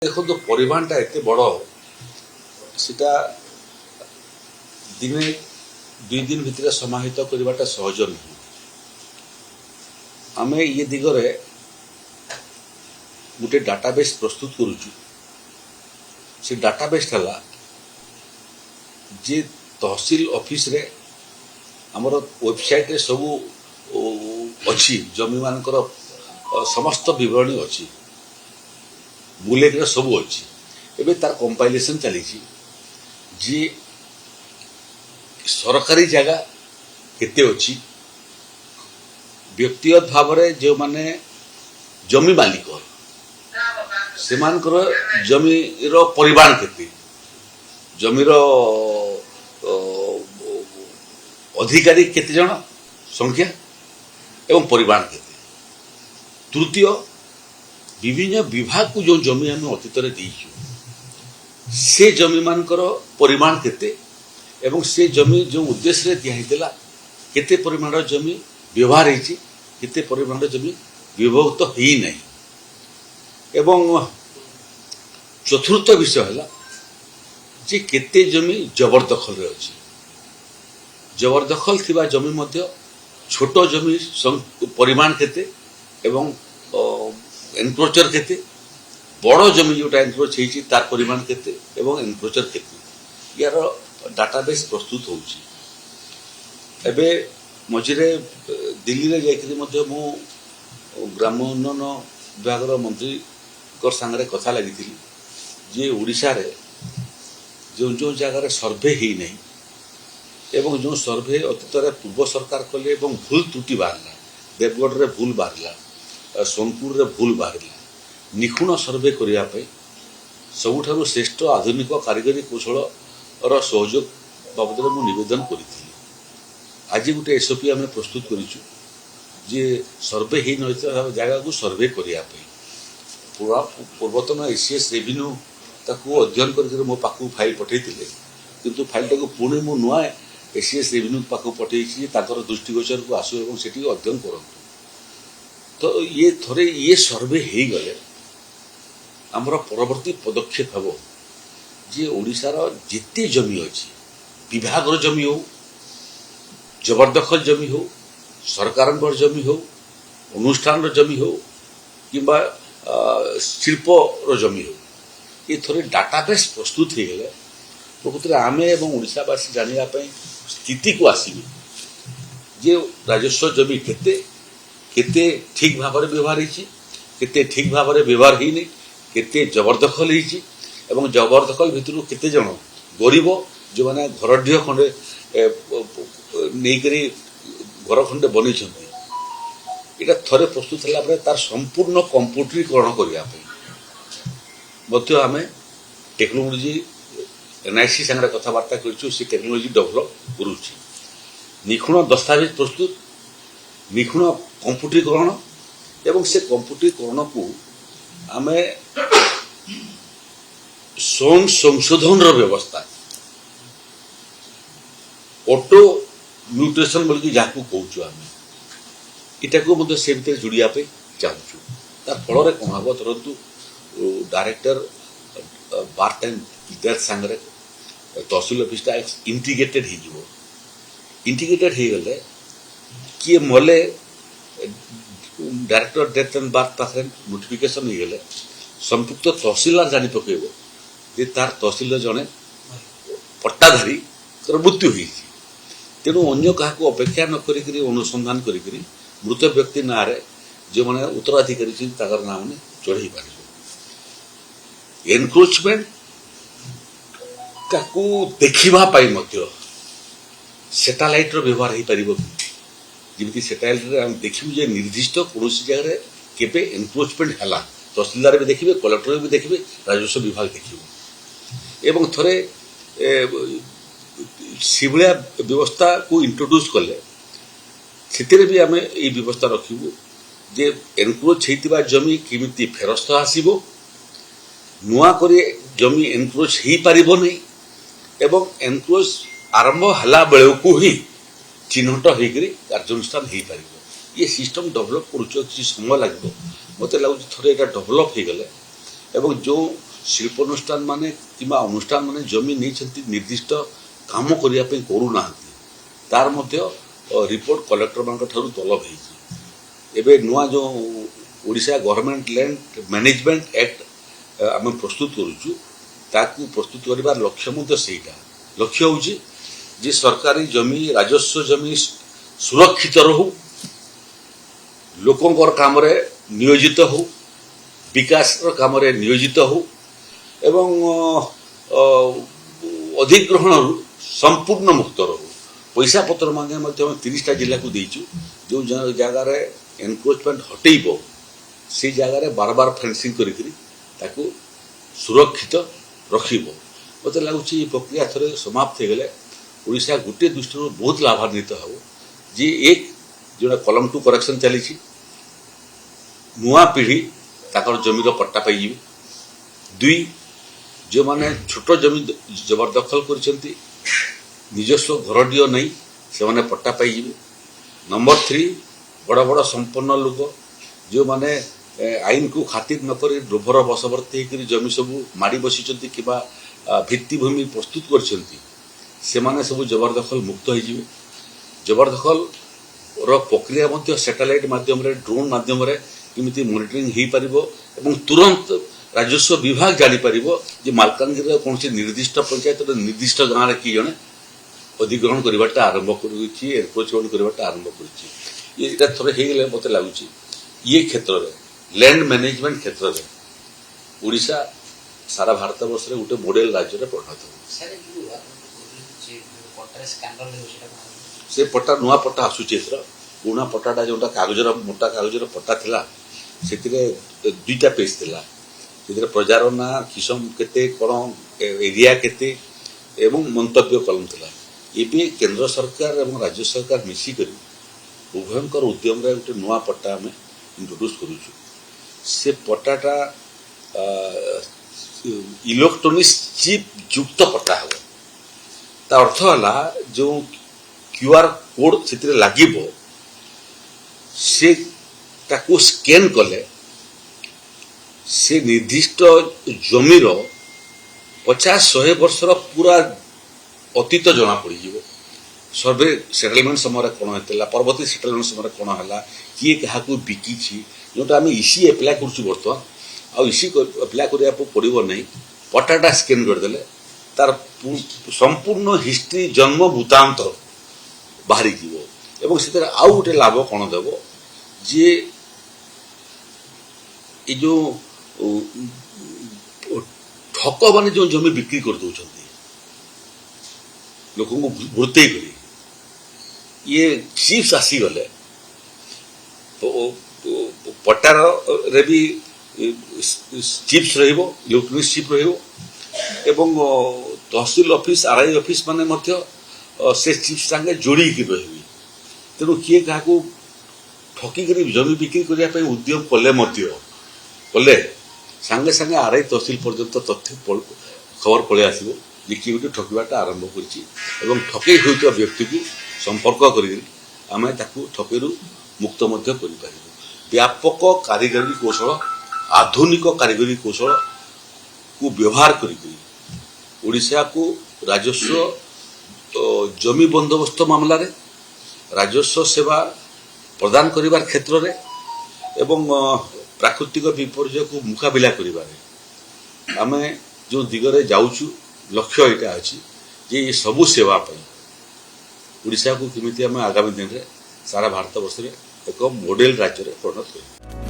देखो तो परिमाणटा एत बड़ सेटा दिने दुई दिन भितर समाहित करवाटा सहज नुह। आम ये दिगरे गोटे डाटाबेस प्रस्तुत करुचु। से डाटाबेस है जे तहसील ऑफिस रे आमर वेबसाइट रे सबू अच्छी जमी मानकर समस्त विवरणी अच्छी बुलेट रे सबू अच्छी। एबे तार कंपाइलेशन चली जी सरकारी जगह केते अच्छी व्यक्तिगत भाव में जो माने जमी मालिक से जमीर परिमाण केते जमीर अधिकारी केते जन संख्या एवं परिमाण केते। तृतीय विभिन्न विभाग को जो जमी आम अतीत देचु से जमी मानकर परिमाण केते एवं से जमी जो उद्देश्य दिखाई केते परिमाण जमी व्यवहार होती केते परिमाण जमी विभक्त हो नहीं। एवं चतुर्थ विषय है जे केते जमी जबरदखल रे अछि। जबरदखल थिबा जमी मध्य छोट जमी परिमाण केते एवं एनक्रोचर केते बड़ जमी जोटा एनक्रोच होती तार परिमाण केते एवं एनक्रोचर केते यार डाटाबेस प्रस्तुत होउची। एबे मझिरे दिल्ली रे जाइकरी मध्य मु ग्राम उन्नयन विभाग मंत्री कर संगे कथा लगी जे ओडिशा रे जो जो जगह सर्वे ही नहीं एवं जो सर्वे अतीत पूर्व सरकार कले एवं भूल त्रुटि बाहरला देवगढ़ रे भूल बाहरला सोनपुर रे भूल बाहरला निखुण सर्वे करने सबुठारु श्रेष्ठ आधुनिक कारीगरी कौशल सहयोग बाबद में निवेदन करी। आज गोटे एसओपी आम प्रस्तुत करूँ जे सर्वे ही न जगह को सर्वे करने पूरा पूर्वतन एसीएस रेवेन्यू ताकू अध्ययन कर मो पाखु फाइल पठे किंतु फाइल टाक पुणी मु नुआ एसीएस रेवेन्यू पाखु पठे दृष्टिगोचर को आसू और सेठी अध्ययन करूँ। तो ये थोड़े ये सर्वे हो गले आमर परवर्ती पदक्षेप हम जे ओडिशार जिते जमी अच्छी विभाग जमी हो जबरदखल जमी हो सरकार जमी हो अनुष्ठान जमी हो किंबा शिल्प जमी हो ये थोड़े डाटाबेस प्रस्तुत हो गले प्रकृति आम एवं ओडिशावासी जानापी स्थिति को आसबे जे राजस्व जमी केते केते ठीक भाव में व्यवहार होती केते ठीक भाव में व्यवहार होनी केते जबरदखल होती एवं जबरदखल भितर केते जन गरीब जो मैंने घरडीह खंडे नहीं घर खंडे बन यहाँ थरे प्रस्तुत है तार संपूर्ण कंप्यूटरीकरण करने आम टेक्नोलोजी एनआईसी संगे कथबार्ता कर टेक्नोलोजी डेभलप करुच्ची निखुण दस्तावेज प्रस्तुत निखुण कंप्यूटरीकरण एवं से कंप्यूटरीकरण को आम स्वयं संशोधन व्यवस्था ऑटो म्यूटेशन बोल जहाँ कहूँ आम इटा को से भीतर जोड़िया चाहूँ तार फल कौन हम धरतु डायरेक्टर बार टाइम सांगे तहसिल ऑफिसटा इंटीग्रेटेड हो इंटीग्रेटेड हो गले किए मले डायरेक्टर डेथ एंड बार्थ पाखे नोटिफिकेशन हो गले संपुक्त तहसिलदार जानी पकेब जे तार तहसिल जड़े पट्टाधारी मृत्यु हो तेणु अन्य क्या अपेक्षा न करी अनुसंधान करी मृत व्यक्ति ना जो मैंने उत्तराधिकारी ना मैंने चढ़े पार एनक्रोचमेंट ताकू देखा सैटेलाइट व्यवहार हो पार जमी सैटेलाइट आम देखू निर्दिष्ट कौन जगह केवे एनक्रोचमेंट है तहसिलदार भी देखिए कलेक्टर भी देखिए राजस्व विभाग देखिए एवं थोड़े से भाया व्यवस्था को इंट्रोड्यूस कले से भी आम ये व्यवस्था रखू जे एनक्रोच होता जमी किमिति फेरस्त आसब नुआ करे जमी एनक्रोच हो पार नहीं एवं एनक्रोच आरंभ हला बेलू को ही चिन्हट होकर कार्यानुष्ठान हो पार ये सिस्टम डेभलप कर समय लगे मत लगुच थे यहाँ डेभलप हो गले जो ଶିଳ୍ପାନୁଷ୍ଠାନ ମାନେ କିମ୍ବା ଅନୁଷ୍ଠାନ ମାନେ ଜମି ନେଇଛନ୍ତି ନିର୍ଦ୍ଦିଷ୍ଟ କାମ କରିବା ପାଇଁ କରୁନାହାନ୍ତି ତାର ମଧ୍ୟ ରିପୋର୍ଟ କଲେକ୍ଟରମାନଙ୍କ ଠାରୁ ତଲବ ହେଇଛି। ଏବେ ନୂଆ ଯେଉଁ Odisha government land management act ଆମେ ପ୍ରସ୍ତୁତ କରୁଛୁ ତାକୁ ପ୍ରସ୍ତୁତ କରିବାର ଲକ୍ଷ୍ୟ ମଧ୍ୟ ସେଇଟା। ଲକ୍ଷ୍ୟ ହେଉଛି ଯେ ସରକାରୀ ଜମି ରାଜସ୍ୱ ଜମି ସୁରକ୍ଷିତ ରହୁ, ଲୋକଙ୍କର କାମରେ ନିୟୋଜିତ ହଉ, ବିକାଶର କାମରେ ନିୟୋଜିତ ହଉ ଏବଂ ଅଧିଗ୍ରହଣରୁ ସମ୍ପୂର୍ଣ୍ଣ ମୁକ୍ତ ରହୁ। ପଇସା ପତ୍ର ମଧ୍ୟ ଆମେ 30ଟା ଜିଲ୍ଲାକୁ ଦେଇଛୁ। ଯେଉଁ ଜାଗାରେ ଏନକ୍ରୋଚମେଣ୍ଟ ହଟେଇବ ସେଇ ଜାଗାରେ ବାରବାର ଫେନ୍ସିଂ କରିକିରି ତାକୁ ସୁରକ୍ଷିତ ରଖିବ। ମୋତେ ଲାଗୁଛି ଏ ପ୍ରକ୍ରିୟା ଥରେ ସମାପ୍ତ ହେଇଗଲେ ଓଡ଼ିଶା ଗୋଟିଏ ଦୃଷ୍ଟିରୁ ବହୁତ ଲାଭାନ୍ୱିତ ହେବ ଯେ ଏକ ଯେଉଁଟା କଲମ ଟୁ କରେକ୍ସନ୍ ଚାଲିଛି, ନୂଆ ପିଢ଼ି ତାଙ୍କର ଜମିର ପଟ୍ଟା ପାଇଯିବେ। ଦୁଇ, ଯେଉଁମାନେ ଛୋଟ ଜମି ଜବରଦଖଲ କରିଛନ୍ତି ନିଜସ୍ୱ ଘରଟିଏ ନେଇ ସେମାନେ ପଟ୍ଟା ପାଇଯିବେ। ନମ୍ବର 3, ବଡ଼ ବଡ଼ ସମ୍ପନ୍ନ ଲୋକ ଯେଉଁମାନେ ଆଇନକୁ ଖାତିର ନକରି ଲୋଭର ବଶବର୍ତ୍ତୀ ହେଇକରି ଜମି ସବୁ ମାଡ଼ି ବସିଛନ୍ତି କିମ୍ବା ଭିତ୍ତିଭୂମି ପ୍ରସ୍ତୁତ କରିଛନ୍ତି ସେମାନେ ସବୁ ଜବରଦଖଲ ମୁକ୍ତ ହେଇଯିବେ। ଜବରଦଖଲର ପ୍ରକ୍ରିୟା ମଧ୍ୟ ସାଟେଲାଇଟ୍ ମାଧ୍ୟମରେ ଡ୍ରୋନ୍ ମାଧ୍ୟମରେ କେମିତି ମନିଟରିଂ ହେଇପାରିବ ଏବଂ ତୁରନ୍ତ ରାଜସ୍ୱ ବିଭାଗ ଜାଣିପାରିବ ଯେ ମାଲକାନଗିରିର କୌଣସି ନିର୍ଦ୍ଦିଷ୍ଟ ପଞ୍ଚାୟତର ନିର୍ଦ୍ଦିଷ୍ଟ ଗାଁରେ କିଏ ଜଣେ ଅଧିଗ୍ରହଣ କରିବାଟା ଆରମ୍ଭ କରିଛି, ଏନକ୍ରୋଚମେଣ୍ଟ କରିବାଟା ଆରମ୍ଭ କରିଛି। ଏଇଟା ଥରେ ହେଇଗଲେ ମୋତେ ଲାଗୁଛି ଇଏ କ୍ଷେତ୍ରରେ ଲ୍ୟାଣ୍ଡ ମ୍ୟାନେଜମେଣ୍ଟ କ୍ଷେତ୍ରରେ ଓଡ଼ିଶା ସାରା ଭାରତ ବର୍ଷରେ ଗୋଟେ ମଡେଲ ରାଜ୍ୟରେ ପରିଣତ ହେବ। ସେ ପଟ୍ଟା ନୂଆ ପଟ୍ଟା ଆସୁଛି ଏଥର। ପୁରୁଣା ପଟ୍ଟାଟା ଯେଉଁଟା କାଗଜର ମୋଟା କାଗଜର ପଟ୍ଟା ଥିଲା ସେଥିରେ 2ଟା ପେଜ୍ ଥିଲା। ସେଥିରେ ପ୍ରଜାର ନାଁ, କିସମ କେତେ, କ'ଣ ଏରିଆ କେତେ ଏବଂ ମନ୍ତବ୍ୟ କଲମ ଥିଲା। ଏବେ କେନ୍ଦ୍ର ସରକାର ଏବଂ ରାଜ୍ୟ ସରକାର ମିଶିକରି ଉଭୟଙ୍କର ଉଦ୍ୟମରେ ଗୋଟେ ନୂଆ ପଟ୍ଟା ଆମେ ଇଣ୍ଟ୍ରୋଡ୍ୟୁସ୍ କରୁଛୁ। ସେ ପଟ୍ଟାଟା ଇଲେକ୍ଟ୍ରୋନିକ୍ସ ଚିପ୍ ଯୁକ୍ତ ପଟ୍ଟା ହେବ। ତା ଅର୍ଥ ହେଲା ଯେଉଁ QR କୋଡ୍ ସେଥିରେ ଲାଗିବ ସେ ତାକୁ ସ୍କାନ୍ କଲେ ସେ ନିର୍ଦ୍ଦିଷ୍ଟ ଜମିର 50-100 ବର୍ଷର ପୁରା ଅତୀତ ଜଣାପଡ଼ିଯିବ। ସର୍ଭେ ସେଟଲମେଣ୍ଟ ସମୟରେ କ'ଣ ହେଇଥିଲା, ପରବର୍ତ୍ତୀ ସେଟଲମେଣ୍ଟ ସମୟରେ କ'ଣ ହେଲା, କିଏ କାହାକୁ ବିକିଛି, ଯେଉଁଟା ଆମେ ଇସି ଆପ୍ଲାଏ କରୁଛୁ ବର୍ତ୍ତମାନ। ଆଉ ଇସି ଆପ୍ଲାଏ କରିବାକୁ ପଡ଼ିବ ନାହିଁ, ପଟ୍ଟାଟା ସ୍କାନ୍ କରିଦେଲେ ତାର ସମ୍ପୂର୍ଣ୍ଣ ହିଷ୍ଟ୍ରି ଜନ୍ମ ବୃତ୍ତାନ୍ତ ବାହାରିଯିବ। ଏବଂ ସେଥିରେ ଆଉ ଗୋଟେ ଲାଭ କ'ଣ ଦେବ ଯେ ଏ ଯେଉଁ ଠକମାନେ ଯେଉଁ ଜମି ବିକ୍ରି କରିଦେଉଛନ୍ତି ଲୋକଙ୍କୁ ଭୃତେଇ କରି, ଇଏ ଚିପ୍ସ ଆସିଗଲେ ପଟ୍ଟାରେ ବି ଚିପ୍ସ ରହିବ, ଇଲେକ୍ଟ୍ରୋନିକ୍ସ ଚିପ୍ ରହିବ ଏବଂ ତହସିଲ ଅଫିସ୍, RI ଅଫିସ୍ ମାନେ ମଧ୍ୟ ସେ ଚିପ୍ସ ସାଙ୍ଗେ ଯୋଡ଼ିକି ରହିବେ। ତେଣୁ କିଏ କାହାକୁ ଠକିକରି ଜମି ବିକ୍ରି କରିବା ପାଇଁ ଉଦ୍ୟମ କଲେ ସାଙ୍ଗେ ସାଙ୍ଗେ RI ତହସିଲ ପର୍ଯ୍ୟନ୍ତ ତଥ୍ୟ ଖବର ପଳେଇ ଆସିବ ଯେ କିଏ ଗୋଟେ ଠକିବାଟା ଆରମ୍ଭ କରିଛି ଏବଂ ଠକେଇ ହେଉଥିବା ବ୍ୟକ୍ତିକୁ ସମ୍ପର୍କ କରିକି ଆମେ ତାକୁ ଠକେଇରୁ ମୁକ୍ତ ମଧ୍ୟ କରିପାରିବୁ। ବ୍ୟାପକ କାରିଗରୀ କୌଶଳ, ଆଧୁନିକ କାରିଗରୀ କୌଶଳକୁ ବ୍ୟବହାର କରିକି ଓଡ଼ିଶାକୁ ରାଜସ୍ୱ ଜମି ବନ୍ଦୋବସ୍ତ ମାମଲାରେ, ରାଜସ୍ୱ ସେବା ପ୍ରଦାନ କରିବାର କ୍ଷେତ୍ରରେ ଏବଂ ପ୍ରାକୃତିକ ବିପର୍ଯ୍ୟୟକୁ ମୁକାବିଲା କରିବାରେ ଆମେ ଯେଉଁ ଦିଗରେ ଯାଉଛୁ ଲକ୍ଷ୍ୟ ଏଇଟା ଅଛି ଯେ ଏ ସବୁ ସେବା ପାଇଁ ଓଡ଼ିଶାକୁ କେମିତି ଆମେ ଆଗାମୀ ଦିନରେ ସାରା ଭାରତ ବର୍ଷରେ ଏକ ମଡେଲ ରାଜ୍ୟରେ ପରିଣତ କରିବୁ।